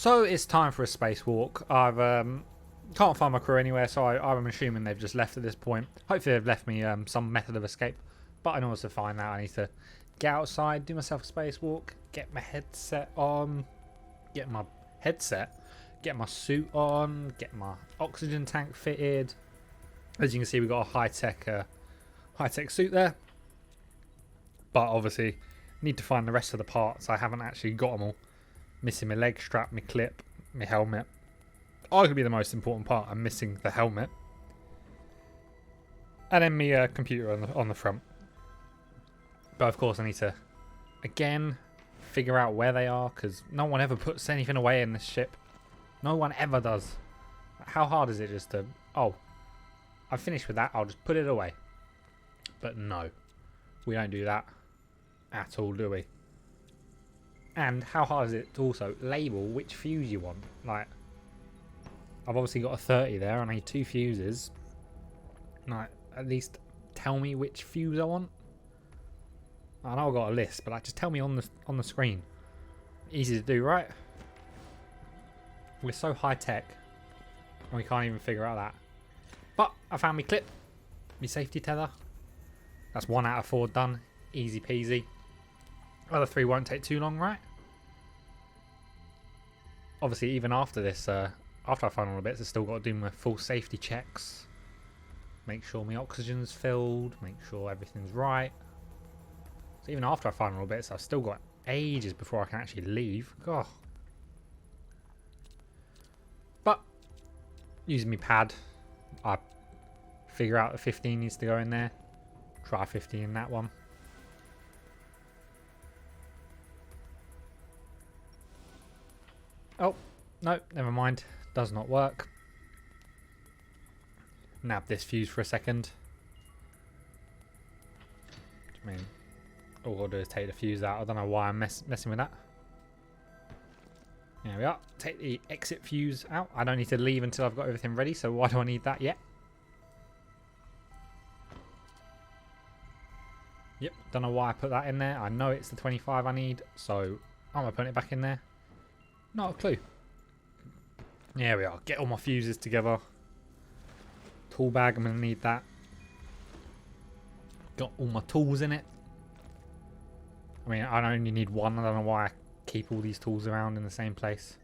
So it's time for a spacewalk. I've can't find my crew anywhere, so I'm assuming they've just left at this point. Hopefully they've left me some method of escape. But in order to find that, I need to get outside, do myself a spacewalk, get my headset on, get my suit on, get my oxygen tank fitted. As you can see, we've got a high-tech suit there. But obviously, need to find the rest of the parts. I haven't actually got them all. Missing my leg strap, my clip, my helmet. Arguably the most important part, I'm missing the helmet. And then my computer on the front. But of course I need to, again, figure out where they are, because no one ever puts anything away in this ship. No one ever does. How hard is it just to, oh, I'm finished with that, I'll just put it away. But no, we don't do that at all, do we? And how hard is it to also label which fuse you want? Like, I've obviously got a 30 there, and I need 2 fuses. Like, at least tell me which fuse I want. I know I've got a list, but like, just tell me on the screen. Easy to do, right? We're so high tech, and we can't even figure out that. But I found my clip, my safety tether. That's 1 out of 4 done. Easy peasy. Other 3 won't take too long, right? Obviously, even after this, after I find all the bits, I've still got to do my full safety checks. Make sure my oxygen's filled. Make sure everything's right. So even after I find all the bits, I've still got ages before I can actually leave. God. But using my pad, I figure out the 15 needs to go in there. Try 50 in that one. Oh, no, never mind. Does not work. Nab this fuse for a second. I mean, all I'll do is take the fuse out. I don't know why I'm messing with that. There we are. Take the exit fuse out. I don't need to leave until I've got everything ready, so why do I need that yet? Yep, don't know why I put that in there. I know it's the 25 I need, so I'm going to put it back in there. Not a clue. There we are. Get all my fuses together. Tool bag, I'm going to need that. Got all my tools in it. I mean, I only need 1. I don't know why I keep all these tools around in the same place.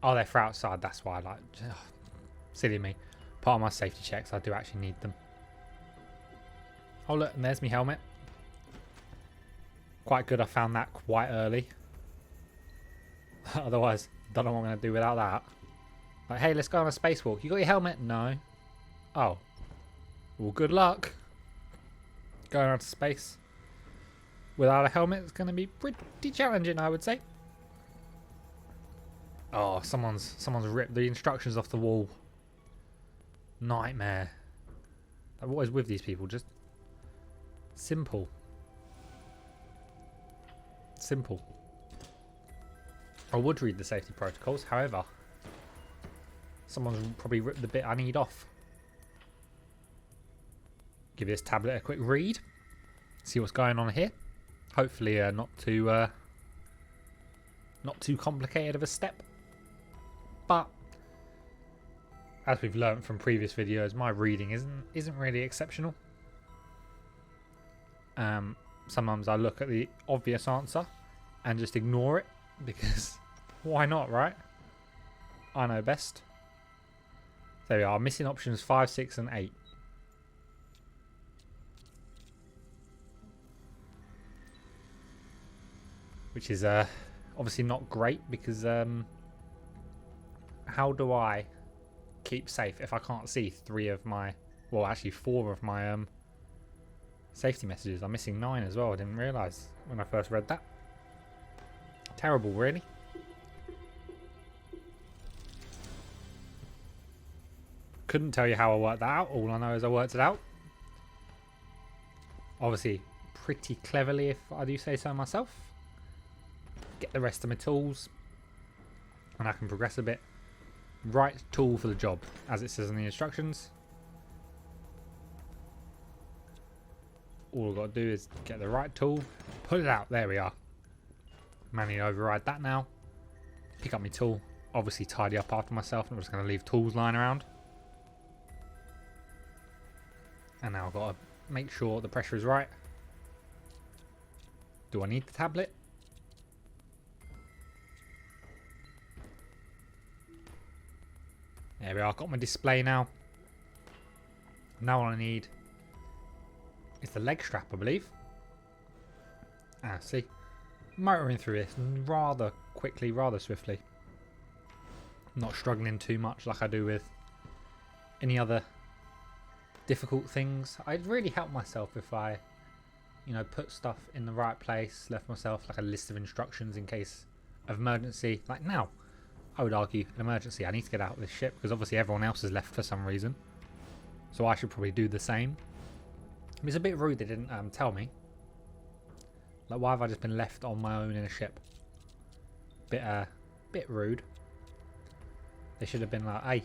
Oh, they're for outside. That's why I like... Ugh, silly me. Part of my safety checks, I do actually need them. Oh, look, and there's my helmet. Quite good I found that quite early. Otherwise, don't know what I'm going to do without that. Like, hey, let's go on a spacewalk. You got your helmet? No. Oh. Well, good luck. Going out to space without a helmet is going to be pretty challenging, I would say. Oh, someone's ripped the instructions off the wall. Nightmare. What is with these people? Just simple. Simple. I would read the safety protocols, however, someone's probably ripped the bit I need off. Give this tablet a quick read. See what's going on here. Hopefully not too complicated of a step. But as we've learned from previous videos, my reading isn't really exceptional. Sometimes I look at the obvious answer and just ignore it because why not, right? I know best. There we are. Missing options 5, 6, and 8. Which is obviously not great because how do I keep safe if I can't see 3 of my, well, actually 4 of my safety messages? I'm missing 9 as well. I didn't realise when I first read that. Terrible, really. Couldn't tell you how I worked that out. All I know is I worked it out. Obviously, pretty cleverly, if I do say so myself. Get the rest of my tools, and I can progress a bit. Right tool for the job, as it says in the instructions. All I've got to do is get the right tool, put it out. There we are. Manually override that now. pick up my tool, obviously tidy up after myself. I'm just going to leave tools lying around. And now I've got to make sure the pressure is right. Do I need the tablet? There we are, I've got my display now. Now all I need is the leg strap, I believe. Ah, see? Motoring through this rather quickly, rather swiftly. Not struggling too much like I do with any other difficult things. I'd really help myself if I, you know, put stuff in the right place, left myself like a list of instructions in case of emergency. Like now, I would argue an emergency. I need to get out of this ship because obviously everyone else has left for some reason. So I should probably do the same. It's a bit rude they didn't tell me. Like, why have I just been left on my own in a ship? Bit rude. They should have been like, hey,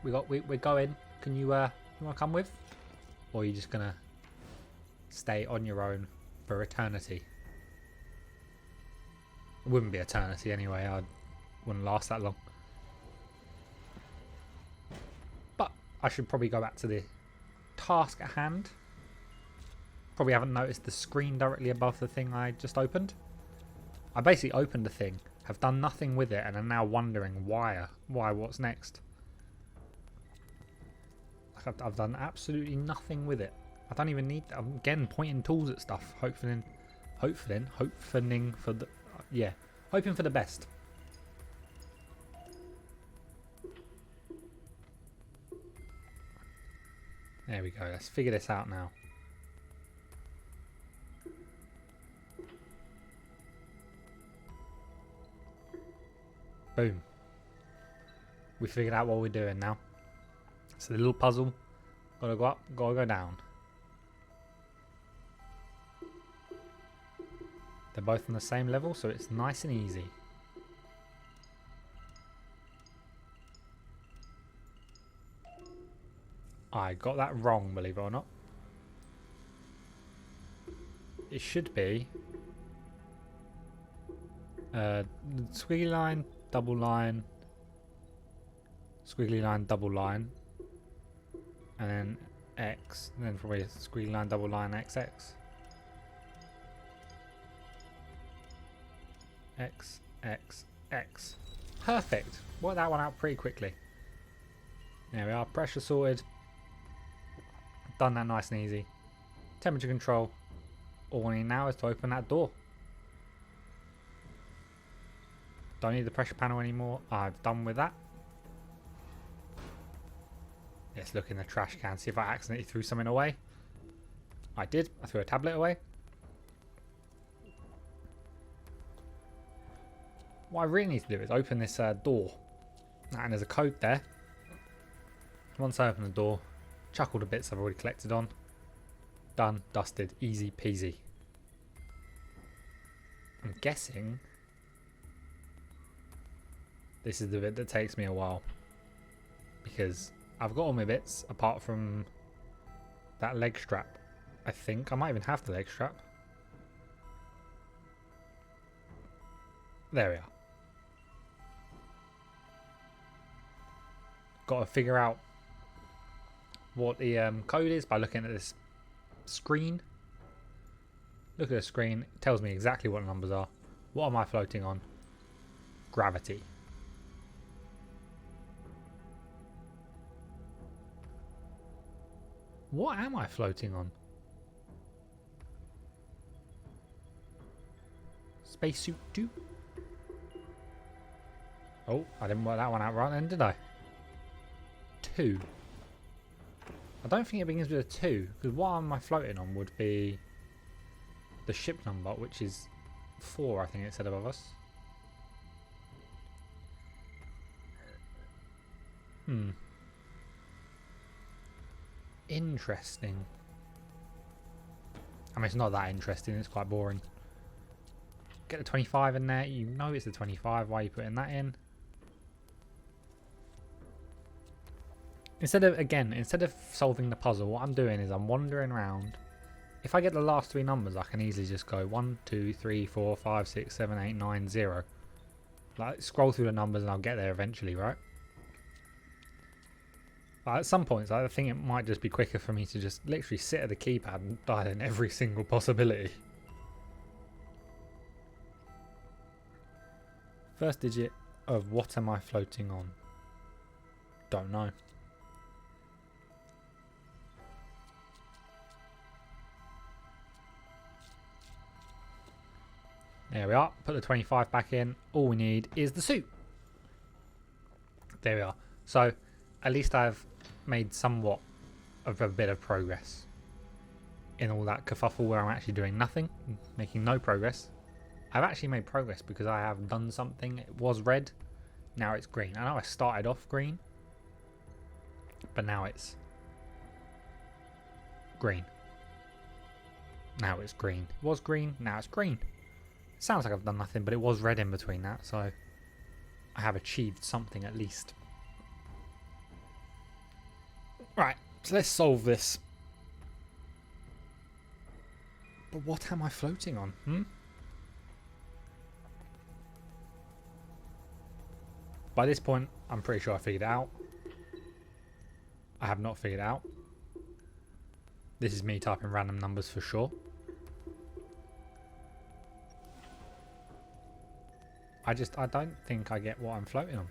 we're going. Can you want to come with? Or are you just gonna stay on your own for eternity? It wouldn't be eternity anyway. I wouldn't last that long. But I should probably go back to the task at hand. Probably haven't noticed the screen directly above the thing I just opened. I basically opened the thing, have done nothing with it, and are now wondering why what's next. Like I've done absolutely nothing with it. I don't even need. I'm again pointing tools at stuff, hoping for the hoping for the best. There we go. Let's figure this out now. Boom. We figured out what we're doing now. It's a little puzzle. Gotta go up, gotta go down. They're both on the same level, so it's nice and easy. I got that wrong, believe it or not. It should be squiggly line, double line, squiggly line, double line, and then X, and then probably squiggly line, double line, XX. X, X, X. Perfect. Worked that one out pretty quickly. There we are. Pressure sorted. Done that nice and easy. Temperature control. All we need now is to open that door. Don't need the pressure panel anymore. I've done with that. Let's look in the trash can, see if I accidentally threw something away. I did. I threw a tablet away. What I really need to do is open this door. And there's a code there. Once I open the door, chuck all the bits I've already collected on. Done, dusted, easy peasy. I'm guessing this is the bit that takes me a while. Because I've got all my bits apart from that leg strap. I think I might even have the leg strap. There we are. Got to figure out what the code is by looking at this screen. Look at the screen. It tells me exactly what the numbers are. What am I floating on? Gravity. What am I floating on? Spacesuit 2? Oh, I didn't work that one out right then, did I? 2. I don't think it begins with a 2, because what am I floating on would be the ship number, which is 4, I think it said above us. Interesting. I mean, it's not that interesting, it's quite boring. Get the 25 in there, you know it's the 25, why are you putting that in? Instead of solving the puzzle, what I'm doing is I'm wandering around. If I get the last 3 numbers, I can easily just go 1, 2, 3, 4, 5, 6, 7, 8, 9, 0. Like, scroll through the numbers and I'll get there eventually, right? At some points, I think it might just be quicker for me to just literally sit at the keypad and dial in every single possibility. First digit of what am I floating on? Don't know. There we are. Put the 25 back in. All we need is the suit. There we are. So, at least I've made somewhat of a bit of progress in all that kerfuffle where I'm actually doing nothing, making no progress. I've actually made progress because I have done something. It was red, now it's green. I know I started off green, but now it's green. Now it's green. It was green, now it's green. It sounds like I've done nothing, but it was red in between that, so I have achieved something at least. Right, so let's solve this. But what am I floating on? By this point, I'm pretty sure I figured it out. I have not figured it out. This is me typing random numbers for sure. I don't think I get what I'm floating on.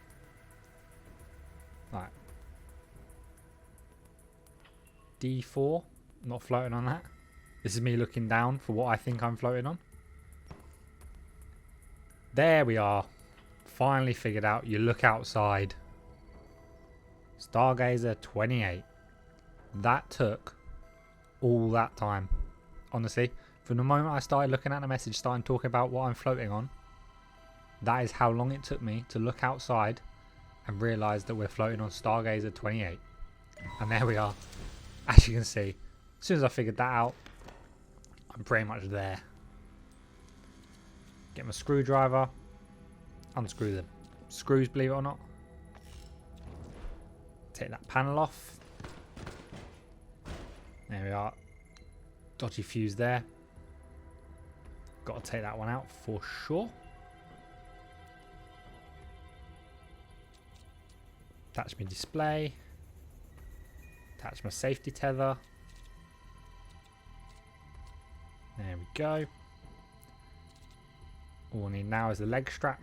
Right. D4, not floating on that. This is me looking down for what I think I'm floating on. There we are. Finally figured out. You look outside. Stargazer 28. That took all that time. Honestly, from the moment I started looking at the message, starting talking about what I'm floating on, that is how long it took me to look outside and realise that we're floating on Stargazer 28. And there we are. As you can see, as soon as I figured that out, I'm pretty much there. Get my screwdriver, unscrew the screws, believe it or not. Take that panel off. There we are. Dodgy fuse there. Got to take that one out for sure. Attach my display. Attach my safety tether. There we go. All we need now is the leg strap.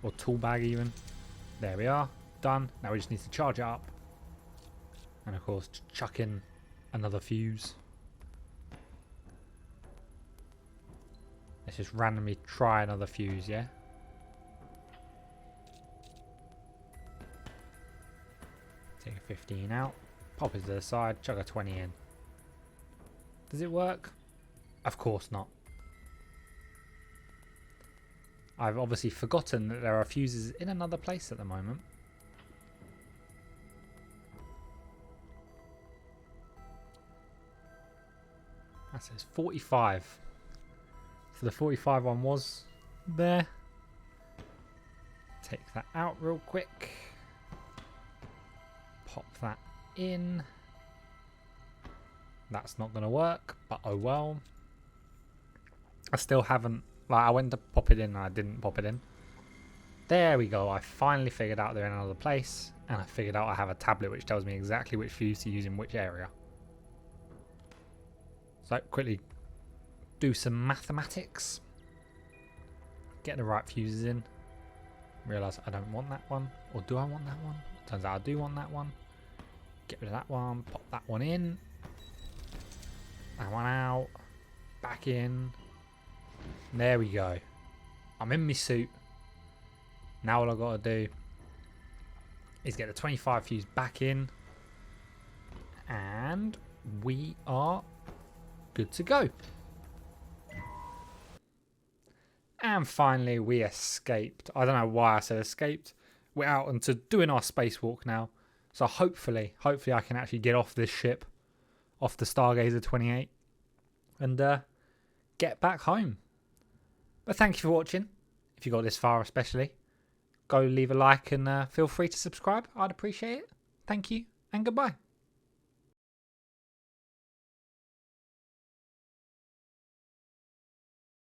Or tool bag even. There we are. Done. Now we just need to charge it up. And of course chuck in another fuse. Let's just randomly try another fuse, yeah? Take a 15 out. Pop it to the side. Chuck a 20 in. Does it work? Of course not. I've obviously forgotten that there are fuses in another place at the moment. That says 45. So the 45 one was there. Take that out real quick. Pop that in. That's not going to work, but oh well. I still haven't, like, I went to pop it in and I didn't pop it in. There we go. I finally figured out they're in another place, and I figured out I have a tablet which tells me exactly which fuse to use in which area. So quickly do some mathematics. Get the right fuses in. Realise I don't want that one. Or do I want that one? Turns out I do want that one. Get rid of that one. Pop that one in. That one out. Back in. There we go. I'm in my suit. Now all I've got to do is get the 25 fuse back in. And we are good to go. And finally we escaped. I don't know why I said escaped. We're out into doing our spacewalk now. So hopefully I can actually get off this ship, off the Stargazer 28, and get back home. But thank you for watching. If you got this far especially, go leave a like and feel free to subscribe. I'd appreciate it. Thank you and goodbye.